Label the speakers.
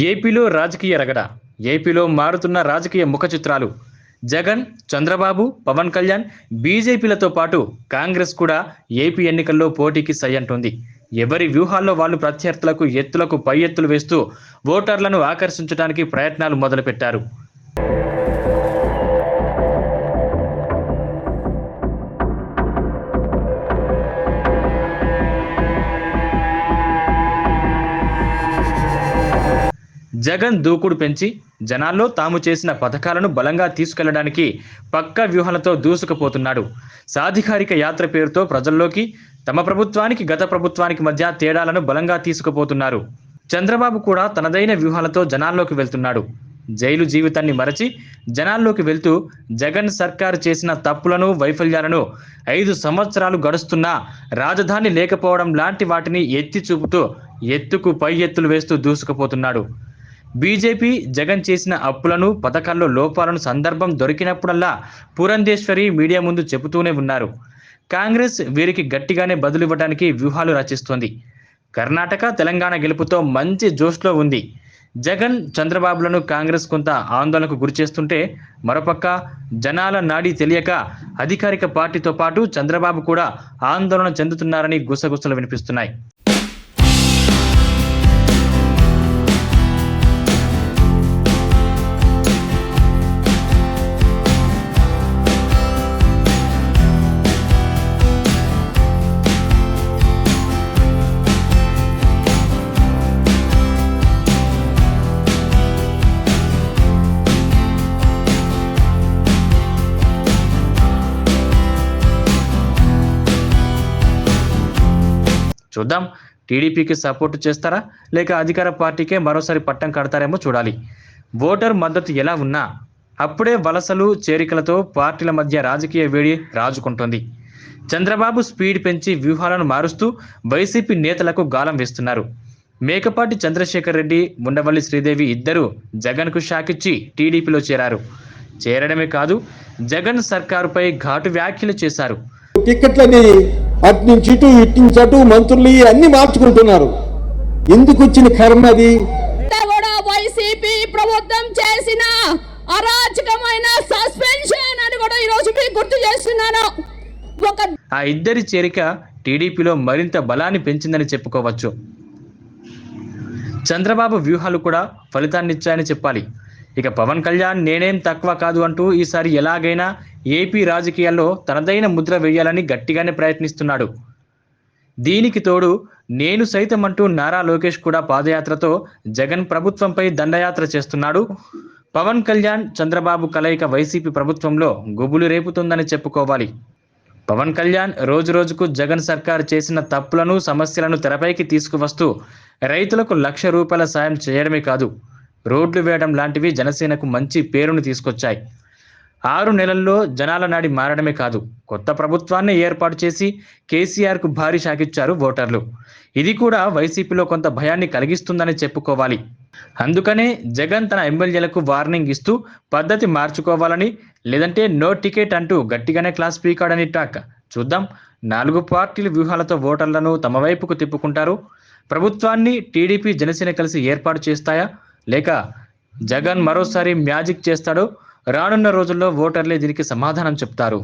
Speaker 1: ఏపీలో రాజకీయ రగడ. ఏపీలో మారుతున్న రాజకీయ ముఖ చిత్రాలు. జగన్, చంద్రబాబు, పవన్ కళ్యాణ్, బీజేపీలతో పాటు కాంగ్రెస్ కూడా ఏపీ ఎన్నికల్లో పోటీకి సై అంటోంది. ఎవరి వ్యూహాల్లో వాళ్ళు ప్రత్యర్థులకు ఎత్తులకు పై ఎత్తులు వేస్తూ ఓటర్లను ఆకర్షించడానికి ప్రయత్నాలు మొదలుపెట్టారు. జగన్ దూకుడు పెంచి జనాల్లో తాము చేసిన పథకాలను బలంగా తీసుకెళ్లడానికి పక్కా వ్యూహాలతో దూసుకుపోతున్నాడు. సాధికారిక యాత్ర పేరుతో ప్రజల్లోకి తమ ప్రభుత్వానికి గత ప్రభుత్వానికి మధ్య తేడాలను బలంగా తీసుకుపోతున్నారు. చంద్రబాబు కూడా తనదైన వ్యూహాలతో జనాల్లోకి వెళ్తున్నాడు. జైలు జీవితాన్ని మరచి జనాల్లోకి వెళ్తూ జగన్ సర్కారు చేసిన తప్పులను, వైఫల్యాలను 5 సంవత్సరాలు గడుస్తున్నా రాజధాని లేకపోవడం లాంటి వాటిని ఎత్తి చూపుతూ ఎత్తుకు పై ఎత్తులు వేస్తూ దూసుకుపోతున్నాడు. బీజేపీ జగన్ చేసిన అప్పులను, పథకాల్లో లోపాలను సందర్భం దొరికినప్పుడల్లా పురంధేశ్వరి మీడియా ముందు చెబుతూనే ఉన్నారు. కాంగ్రెస్ వీరికి గట్టిగానే బదులివ్వడానికి వ్యూహాలు రచిస్తోంది. కర్ణాటక, తెలంగాణ గెలుపుతో మంచి జోష్లో ఉంది. జగన్, చంద్రబాబులను కాంగ్రెస్ కొంత ఆందోళనకు గురిచేస్తుంటే మరోపక్క జనాల నాడి తెలియక అధికారిక పార్టీతో పాటు చంద్రబాబు కూడా ఆందోళన చెందుతున్నారని గుసగుసలు వినిపిస్తున్నాయి. చూద్దాం, టీడీపీకి సపోర్టు చేస్తారా లేక అధికార పార్టీకే మరోసారి పట్టం కడతారేమో చూడాలి. ఓటర్ మద్దతు ఎలా ఉన్నా అప్పుడే వలసలు, చేరికలతో పార్టీల మధ్య రాజకీయ వేడి రాజుకుంటోంది. చంద్రబాబు స్పీడ్ పెంచి వ్యూహాలను మారుస్తూ వైసీపీ నేతలకు గాలం వేస్తున్నారు. మేకపాటి చంద్రశేఖర్ రెడ్డి, ఉండవల్లి శ్రీదేవి ఇద్దరు జగన్కు షాకిచ్చి టీడీపీలో చేరారు. చేరడమే కాదు, జగన్ సర్కారుపై ఘాటు వ్యాఖ్యలు చేశారు.
Speaker 2: టికెట్లని అటు నుంచి ఇటు, ఇటు నుంచి అటు మంత్రులు అన్ని మార్చుకుంటున్నారు. ఎందుకు వచ్చిన కర్మ అది?
Speaker 3: వైసీపీ ప్రభుత్వం చేసిన అరాచకమైన సస్పెన్షన్ అని కూడా ఈ రోజు మీకు గుర్తు చేస్తున్నాను.
Speaker 1: ఆ ఇద్దరి చేరిక టీడీపీలో మరింత బలాన్ని పెంచిందని చెప్పుకోవచ్చు. చంద్రబాబు వ్యూహాలు కూడా ఫలితాన్నిచ్చాయని చెప్పాలి. ఇక పవన్ కళ్యాణ్ నేనేం తక్కువ కాదు అంటూ ఈసారి ఎలాగైనా ఏపీ రాజకీయాల్లో తనదైన ముద్ర వేయాలని గట్టిగానే ప్రయత్నిస్తున్నాడు. దీనికి తోడు నేను సైతం అంటూ నారా లోకేష్ కూడా పాదయాత్రతో జగన్ ప్రభుత్వంపై దండయాత్ర చేస్తున్నాడు. పవన్ కళ్యాణ్, చంద్రబాబు కలయిక వైసీపీ ప్రభుత్వంలో గుబులు రేపుతుందని చెప్పుకోవాలి. పవన్ కళ్యాణ్ రోజు రోజుకు జగన్ సర్కారు చేసిన తప్పులను, సమస్యలను తెరపైకి తీసుకువస్తూ రైతులకు ₹1,00,000 సాయం చేయడమే కాదు, రోడ్లు వేయడం లాంటివి జనసేనకు మంచి పేరును తీసుకొచ్చాయి. 6 నెలల్లో జనాల నాడి మారడమే కాదు, కొత్త ప్రభుత్వాన్ని ఏర్పాటు చేసి కేసీఆర్కు భారీ షాకిచ్చారు ఓటర్లు. ఇది కూడా వైసీపీలో కొంత భయాన్ని కలిగిస్తుందని చెప్పుకోవాలి. అందుకనే జగన్ తన ఎమ్మెల్యేలకు వార్నింగ్ ఇస్తూ పద్ధతి మార్చుకోవాలని, లేదంటే నో టికెట్ అంటూ గట్టిగానే క్లాస్ పీకాడని టాక్. చూద్దాం, 4 పార్టీల వ్యూహాలతో ఓటర్లను తమ వైపుకు తిప్పుకుంటారు. ప్రభుత్వాన్ని టీడీపీ, జనసేన కలిసి ఏర్పాటు చేస్తాయా లేక జగన్ మరోసారి మ్యాజిక్ చేస్తాడో రానున్న రోజుల్లో ఓటర్లే దీనికి సమాధానం చెప్తారు.